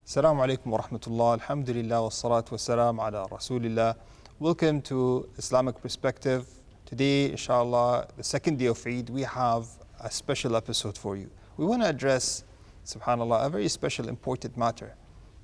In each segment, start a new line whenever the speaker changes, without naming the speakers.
Assalamu alaikum wa rahmatullah, alhamdulillah wa salatu wa salam ala rasulillah. Welcome to Islamic Perspective. Today, inshallah, the second day of Eid, we have a special episode for you. We want to address, subhanallah, a very special, important matter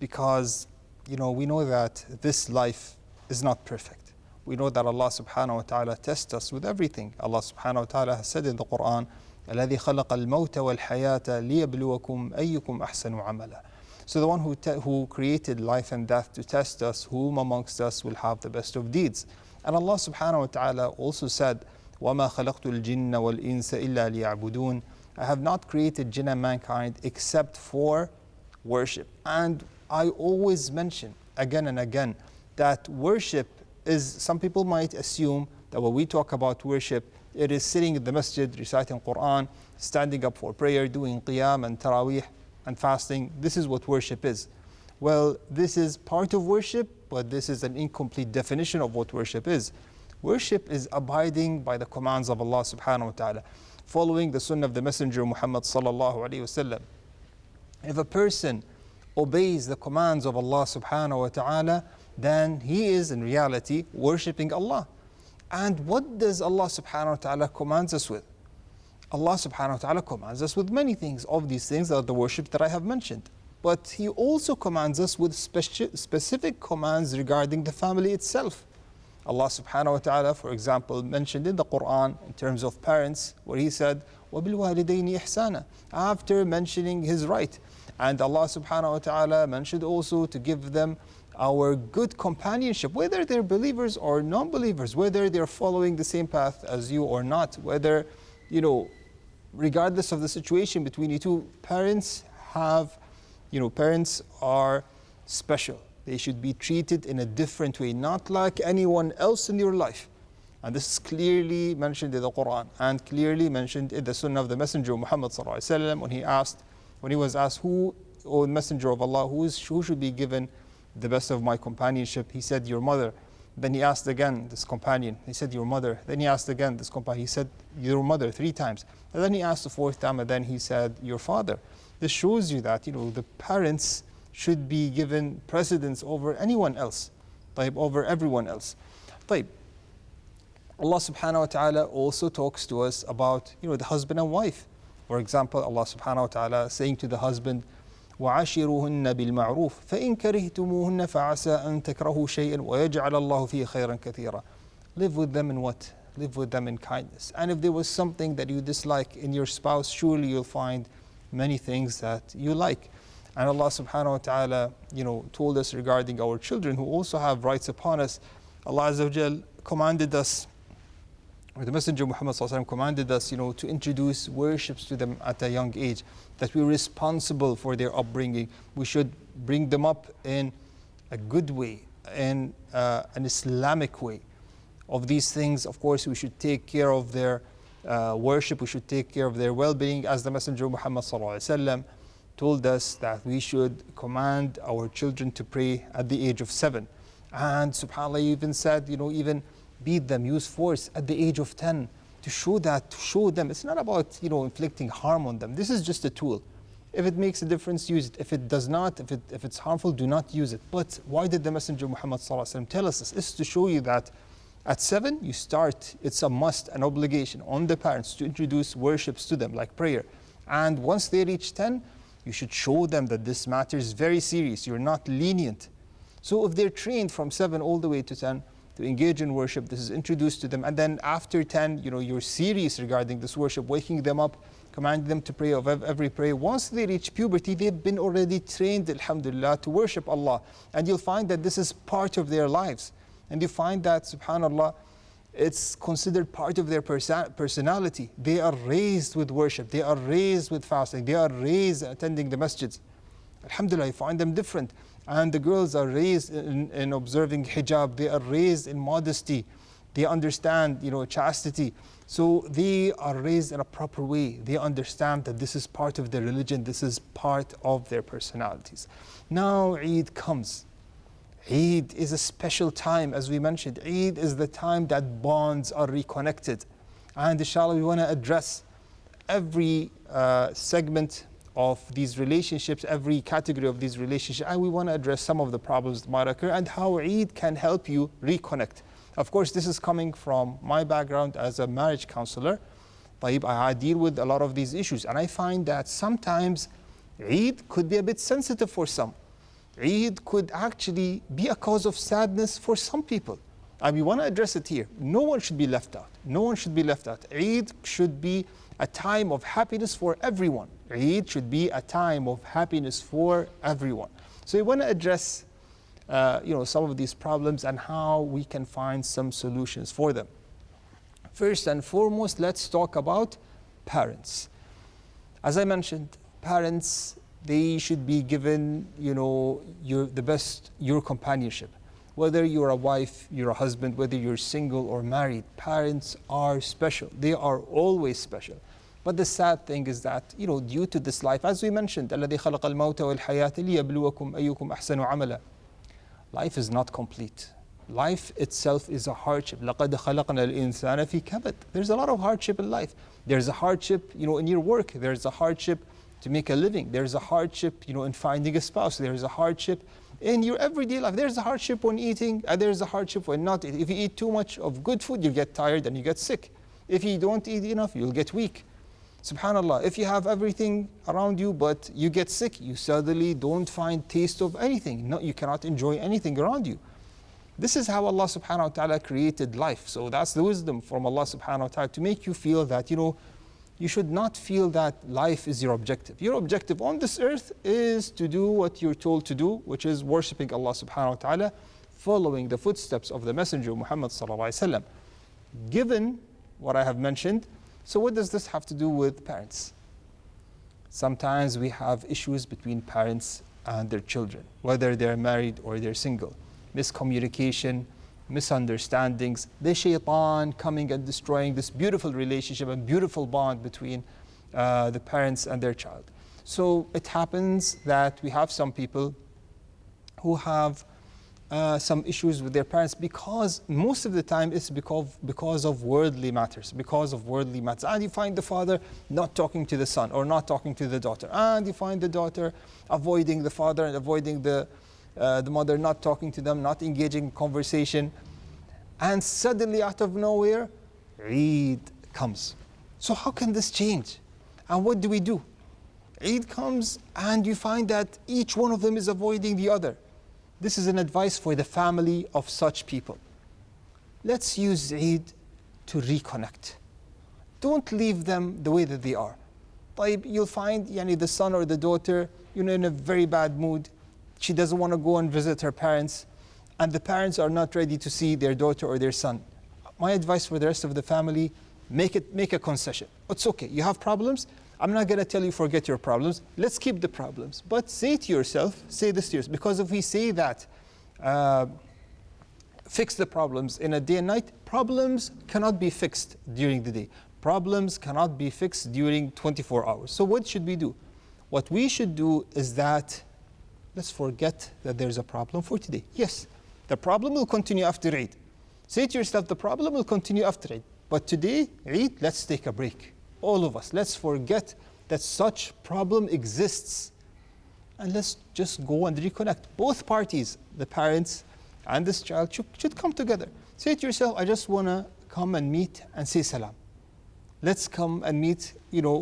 because, we know that this life is not perfect. We know that Allah subhanahu wa ta'ala tests us with everything. Allah subhanahu wa ta'ala has said in the Quran, الَّذِي خَلَقَ الْمَوْتَ وَالْحَيَاةَ لِيَبْلُوَكُمْ أَيُّكُمْ أَحْسَنُ عَمَلًا. So the one who created life and death to test us, whom amongst us will have the best of deeds. And Allah subhanahu wa ta'ala also said, وَمَا خَلَقْتُ الْجِنَّ وَالْإِنسَ إِلَّا لِيَعْبُدُونَ. I have not created jinn and mankind except for worship. And I always mention again and again that worship is, some people might assume that when we talk about worship, it is sitting in the masjid, reciting Quran, standing up for prayer, doing qiyam and taraweeh, and fasting. This is what worship is. Well, this is part of worship, but this is an incomplete definition of what worship is. Worship is abiding by the commands of Allah subhanahu wa ta'ala, following the sunnah of the Messenger Muhammad sallallahu alayhi wasallam. If a person obeys the commands of Allah subhanahu wa ta'ala, then he is in reality worshipping Allah. And what does Allah subhanahu wa ta'ala commands us with? Allah subhanahu wa ta'ala commands us with many things. Of these things are the worship that I have mentioned. But He also commands us with specific commands regarding the family itself. Allah subhanahu wa ta'ala, for example, mentioned in the Quran in terms of parents, where He said, وَبِالْوَالِدَيْنِ إِحْسَانًا, after mentioning His right. And Allah subhanahu wa ta'ala mentioned also to give them our good companionship, whether they're believers or non-believers, whether they're following the same path as you or not, whether, regardless of the situation between you two, parents are special. They should be treated in a different way, not like anyone else in your life. And this is clearly mentioned in the Quran and clearly mentioned in the Sunnah of the Messenger Muhammad sallallahu alaihi wasallam when he was asked, "Who, O Messenger of Allah, who should be given the best of my companionship?" He said, "Your mother." Then he asked again this companion. He said, "Your mother." Then he asked again this companion. He said, "Your mother," 3 times. And then he asked the 4th time, and then he said, "Your father." This shows you that the parents should be given precedence over anyone else, over everyone else. Allah subhanahu wa ta'ala also talks to us about the husband and wife. For example, Allah subhanahu wa ta'ala saying to the husband, وَعَاشِرُوهُنَّ بِالْمَعْرُوفِ فَإِنْ كَرِهْتُمُوهُنَّ فَعَسَىٰ أَن تَكْرَهُوا شَيْئًا وَيَجْعَلَ اللَّهُ فِيهِ خَيْرًا كَثِيرًا. Live with them in what? Live with them in kindness. And if there was something that you dislike in your spouse, surely you'll find many things that you like. And Allah subhanahu wa ta'ala, told us regarding our children who also have rights upon us. Allah Azza wa Jal commanded us, or the Messenger Muhammad sallallahu alaihi wasallam commanded us, to introduce worships to them at a young age, that we're responsible for their upbringing. We should bring them up in a good way, in an Islamic way. Of these things, of course, we should take care of their worship, we should take care of their well-being, as the Messenger Muhammad sallallahu alaihi wasallam told us that we should command our children to pray at the age of 7. And subhanAllah, he even said, even beat them, use force at the age of 10 to show them. It's not about, inflicting harm on them. This is just a tool. If it makes a difference, use it. If it does not, if it's harmful, do not use it. But why did the Messenger Muhammad sallallahu alaihi wasallam tell us this? It's to show you that at 7, you start, it's a must, an obligation on the parents to introduce worships to them, like prayer. And once they reach 10, you should show them that this matter is very serious. You're not lenient. So if they're trained from 7 all the way to 10 to engage in worship, this is introduced to them. And then after 10, you're serious regarding this worship, waking them up, commanding them to pray of every prayer. Once they reach puberty, they've been already trained, alhamdulillah, to worship Allah. And you'll find that this is part of their lives. And you find that, subhanAllah, it's considered part of their personality. They are raised with worship. They are raised with fasting. They are raised attending the masjids. Alhamdulillah, you find them different. And the girls are raised in observing hijab. They are raised in modesty. They understand, chastity. So they are raised in a proper way. They understand that this is part of their religion. This is part of their personalities. Now Eid comes. Eid is a special time, as we mentioned. Eid is the time that bonds are reconnected. And inshallah, we want to address every segment of these relationships, every category of these relationships, and we want to address some of the problems that might occur and how Eid can help you reconnect. Of course, this is coming from my background as a marriage counselor. I deal with a lot of these issues, and I find that sometimes Eid could be a bit sensitive for some. Eid could actually be a cause of sadness for some people. And we want to address it here. No one should be left out. No one should be left out. Eid should be a time of happiness for everyone. Eid should be a time of happiness for everyone. So we want to address some of these problems and how we can find some solutions for them. First and foremost, let's talk about parents. As I mentioned, parents, they should be given, your companionship. Whether you're a wife, you're a husband, whether you're single or married, parents are special. They are always special. But the sad thing is that, due to this life, as we mentioned, الَّذِي خَلَقَ الْمَوْتَ وَالْحَيَاةَ لِيَبْلُوَكُمْ أَيُّكُمْ أَحْسَنُ عَمَلًا. Life is not complete. Life itself is a hardship. لَقَدْ خَلَقْنَا الْإِنسَانَ فِي كَبَدٍ. There's a lot of hardship in life. There's a hardship, in your work. There's a hardship to make a living. There's a hardship, in finding a spouse. There's a hardship in your everyday life. There's a hardship when eating, and there's a hardship when not eating. If you eat too much of good food, you get tired and you get sick. If you don't eat enough, you'll get weak. Subhanallah, if you have everything around you but you get sick, you suddenly don't find taste of anything. No, you cannot enjoy anything around you. This is how Allah subhanahu wa ta'ala created life. So that's the wisdom from Allah subhanahu wa ta'ala to make you feel that, you should not feel that life is your objective. Your objective on this earth is to do what you're told to do, which is worshipping Allah subhanahu wa ta'ala, following the footsteps of the Messenger Muhammad sallallahu alaihi wasallam. Given what I have mentioned, so what does this have to do with parents? Sometimes we have issues between parents and their children, whether they're married or they're single. Miscommunication, misunderstandings, the shaitan coming and destroying this beautiful relationship and beautiful bond between the parents and their child. So it happens that we have some people who have some issues with their parents because most of the time it's because of worldly matters, And you find the father not talking to the son or not talking to the daughter. And you find the daughter avoiding the father and avoiding the mother, not talking to them, not engaging in conversation. And suddenly out of nowhere, Eid comes. So how can this change? And what do we do? Eid comes and you find that each one of them is avoiding the other. This is an advice for the family of such people. Let's use Eid to reconnect. Don't leave them the way that they are. You'll find the son or the daughter in a very bad mood. She doesn't want to go and visit her parents, and the parents are not ready to see their daughter or their son. My advice for the rest of the family, make a concession. It's okay, you have problems. I'm not going to tell you forget your problems. Let's keep the problems. But say this to yourself, because if we say that, fix the problems in a day and night, problems cannot be fixed during the day. Problems cannot be fixed during 24 hours. So what should we do? What we should do is that let's forget that there's a problem for today. Yes, the problem will continue after Eid. Say to yourself, the problem will continue after Eid. But today, Eid, let's take a break. All of us, let's forget that such problem exists. And let's just go and reconnect. Both parties, the parents and this child, should come together. Say to yourself, I just want to come and meet and say salam. Let's come and meet,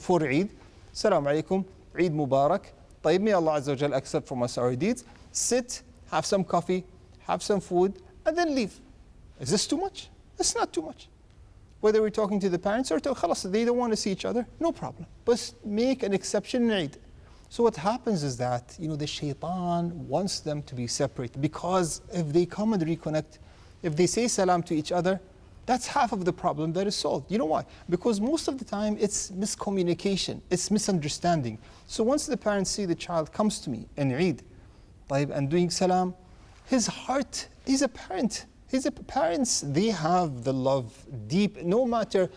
for Eid. Salam alaikum, Eid Mubarak. May Allah Azza wa Jal accept from us our deeds. Sit, have some coffee, have some food, and then leave. Is this too much? It's not too much. Whether we're talking to the parents or they don't want to see each other, no problem. But make an exception in Eid. So what happens is that, the shaitan wants them to be separated, because if they come and reconnect, if they say salam to each other, that's half of the problem that is solved. You know why? Because most of the time it's miscommunication, it's misunderstanding. So once the parents see the child comes to me in Eid, and doing salam, his heart, he's a parent. Parents, they have the love deep, no matter,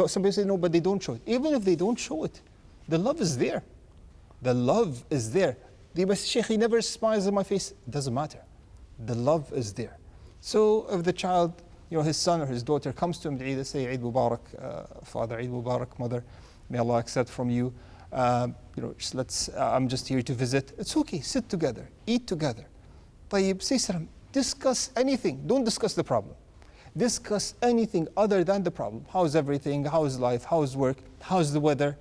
somebody say no, but they don't show it. Even if they don't show it, the love is there. The love is there. They must, Sheikh, he never smiles in my face. It doesn't matter. The love is there. So if the child, his son or his daughter comes to him, they say, Eid Mubarak, father, Eid Mubarak, mother, may Allah accept from you. I'm just here to visit. It's okay, sit together, eat together. طيب, say salam, discuss anything. Don't discuss the problem. Discuss anything other than the problem. How's everything? How's life? How's work? How's the weather?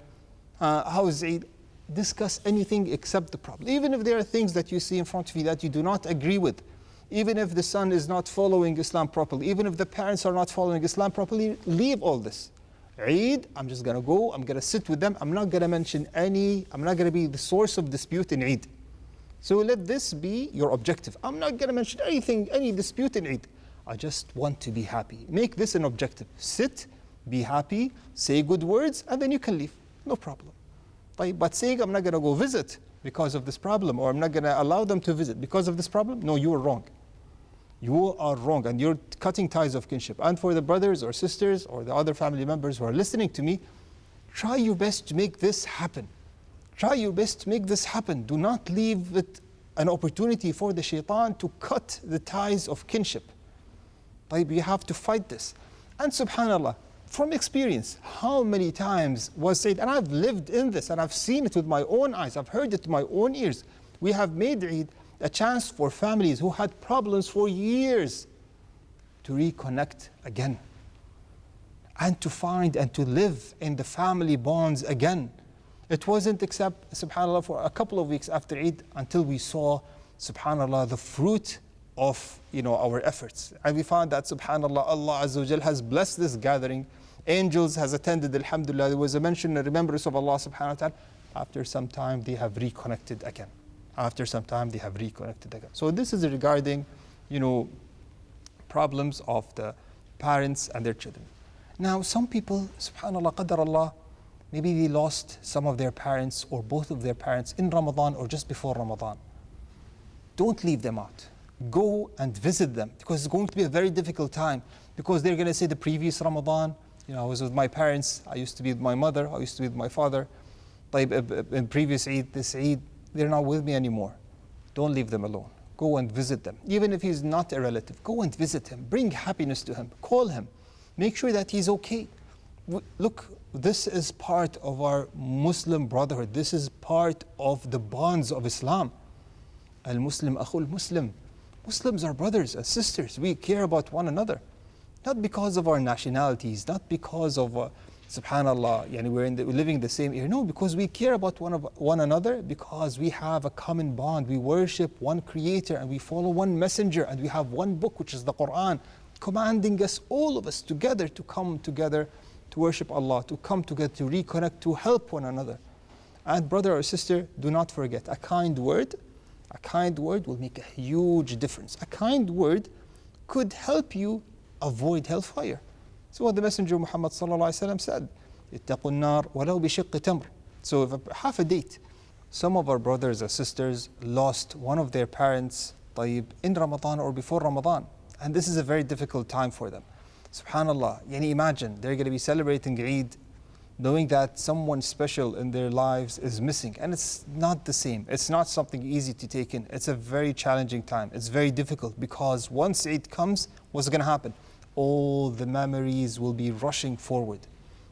How's Eid? Discuss anything except the problem. Even if there are things that you see in front of you that you do not agree with, even if the son is not following Islam properly, even if the parents are not following Islam properly, leave all this. Eid, I'm just going to go, I'm going to sit with them, I'm not going to mention I'm not going to be the source of dispute in Eid. So let this be your objective. I'm not going to mention anything, any dispute in Eid. I just want to be happy. Make this an objective. Sit, be happy, say good words, and then you can leave. No problem. But saying I'm not going to go visit because of this problem, or I'm not going to allow them to visit because of this problem, no, you are wrong. You are wrong, and you're cutting ties of kinship. And for the brothers or sisters or the other family members who are listening to me, try your best to make this happen. Try your best to make this happen. Do not leave it an opportunity for the shaitan to cut the ties of kinship. You have to fight this. And subhanAllah, from experience, how many times was said, and I've lived in this, and I've seen it with my own eyes, I've heard it with my own ears. We have made Eid a chance for families who had problems for years to reconnect again, and to find and to live in the family bonds again. It wasn't except, subhanAllah, for a couple of weeks after Eid until we saw, subhanAllah, the fruit of our efforts. And we found that, subhanAllah, Allah Azza wa Jal has blessed this gathering. Angels has attended, alhamdulillah. There was a mention, a remembrance of Allah subhanahu wa ta'ala. After some time, they have reconnected again. So this is regarding, problems of the parents and their children. Now, some people, subhanAllah, qadar Allah, maybe they lost some of their parents or both of their parents in Ramadan or just before Ramadan. Don't leave them out. Go and visit them, because it's going to be a very difficult time, because they're going to say the previous Ramadan, I was with my parents, I used to be with my mother, I used to be with my father. In previous Eid, this Eid, they're not with me anymore. Don't leave them alone. Go and visit them. Even if he's not a relative, go and visit him. Bring happiness to him. Call him. Make sure that he's okay. Look, this is part of our Muslim brotherhood. This is part of the bonds of Islam. Al-Muslim akhul Muslim. Muslims are brothers and sisters. We care about one another. Not because of our nationalities, not because of, subhanAllah, we're living in the same area. No, because we care about one another, because we have a common bond. We worship one creator and we follow one messenger, and we have one book, which is the Quran, commanding us, all of us together, to come together to worship Allah, to come together, to reconnect, to help one another. And brother or sister, do not forget, a kind word will make a huge difference. A kind word could help you avoid hellfire. So what the Messenger Muhammad said, اتقوا النار ولو بشق تمر. So if half a date, some of our brothers and sisters lost one of their parents in Ramadan or before Ramadan. And this is a very difficult time for them. SubhanAllah, imagine they're going to be celebrating Eid knowing that someone special in their lives is missing. And it's not the same. It's not something easy to take in. It's a very challenging time. It's very difficult, because once Eid comes, what's going to happen? All the memories will be rushing forward.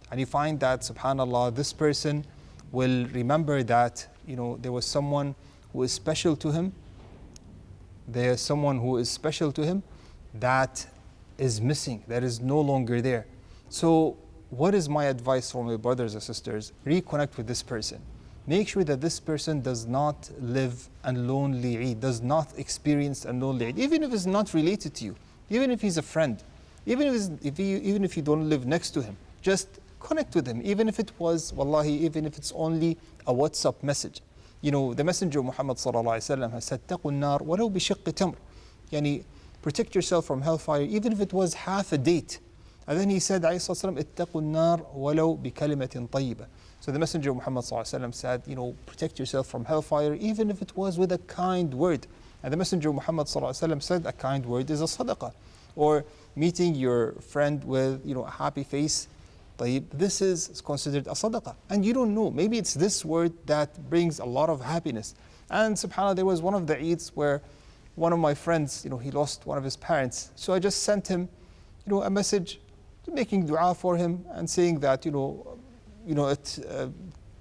And you find that, subhanAllah, this person will remember that, there was someone who is special to him. There's someone who is special to him that is missing, that is no longer there. So what is my advice for my brothers and sisters? Reconnect with this person. Make sure that this person does not live a lonely Eid, does not experience a lonely Eid, even if it's not related to you, even if he's a friend, even if you don't live next to him. Just connect with him, even if it was, wallahi, even if it's only a WhatsApp message. The Messenger Muhammad has said, "Taqu an-nar walau bi shiqqi tamr." Protect yourself from hellfire, even if it was half a date. And then he said, اتقوا النار ولو بكلمة طيبة. So the Messenger Muhammad said, protect yourself from hellfire, even if it was with a kind word. And the Messenger Muhammad said, a kind word is a sadaqah. Or meeting your friend with a happy face, this is considered a sadaqah. And you don't know, maybe it's this word that brings a lot of happiness. And subhanAllah, there was one of the Eids where one of my friends, he lost one of his parents. So I just sent him, a message making dua for him and saying that,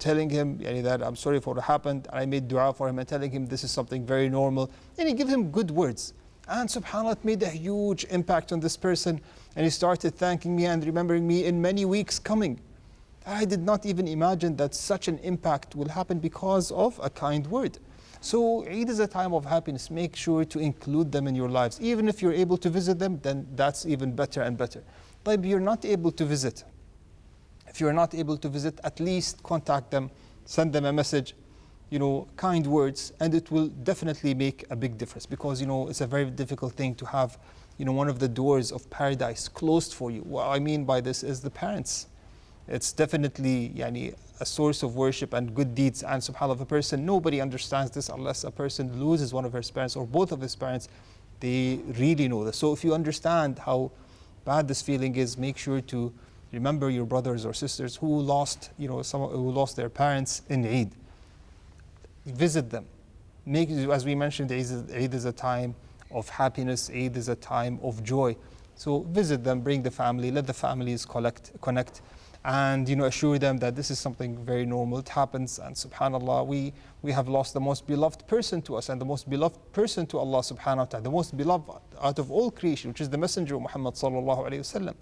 telling him that I'm sorry for what happened, and I made dua for him and telling him this is something very normal, and he gave him good words. And subhanAllah, it made a huge impact on this person, and he started thanking me and remembering me in many weeks coming. I did not even imagine that such an impact will happen because of a kind word. So Eid is a time of happiness. Make sure to include them in your lives. Even if you're able to visit them, then that's even better and better. But if you're not able to visit, at least contact them, send them a message, kind words, and it will definitely make a big difference, because it's a very difficult thing to have one of the doors of paradise closed for you. What I mean by this is the parents. It's definitely a source of worship and good deeds, and subhanAllah, a person, nobody understands this unless a person loses one of his parents or both of his parents. They really know this. So if you understand how bad this feeling is, make sure to remember your brothers or sisters who lost their parents in Eid. Visit them. As we mentioned, Eid is a time of happiness. Eid is a time of joy. So visit them, bring the family, let the families connect, and assure them that this is something very normal. It happens, and subhanAllah, we have lost the most beloved person to us and the most beloved person to Allah subhanahu wa ta'ala, the most beloved out of all creation, which is the Messenger of Muhammad sallallahu alayhi wasallam.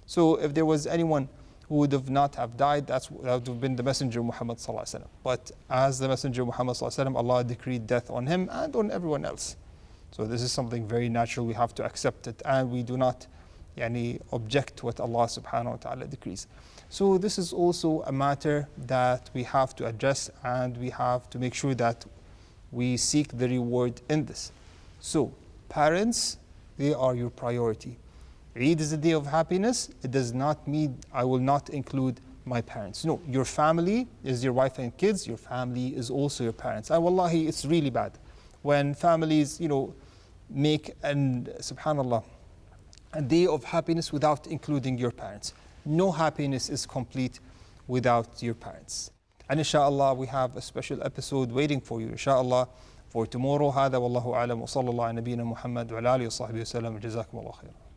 So if there was anyone who would have not have died, that would have been the Messenger of Muhammad sallallahu alayhi wasallam. But as the Messenger of Muhammad sallallahu alayhi wasallam, Allah decreed death on him and on everyone else. So this is something very natural. We have to accept it, and we do not object to what Allah subhanahu wa ta'ala decrees. So this is also a matter that we have to address, and we have to make sure that we seek the reward in this. So parents, they are your priority. Eid is a day of happiness. It does not mean I will not include my parents. No, your family is your wife and kids. Your family is also your parents. And wallahi, it's really bad when families, make, subhanAllah, a day of happiness without including your parents. No happiness is complete without your parents. And inshallah, we have a special episode waiting for you, inshallah, for tomorrow. هذا والله أعلم وصلى الله على نبينا محمد وعلى آله وصحبه وسلم. جزاكم الله خيرا.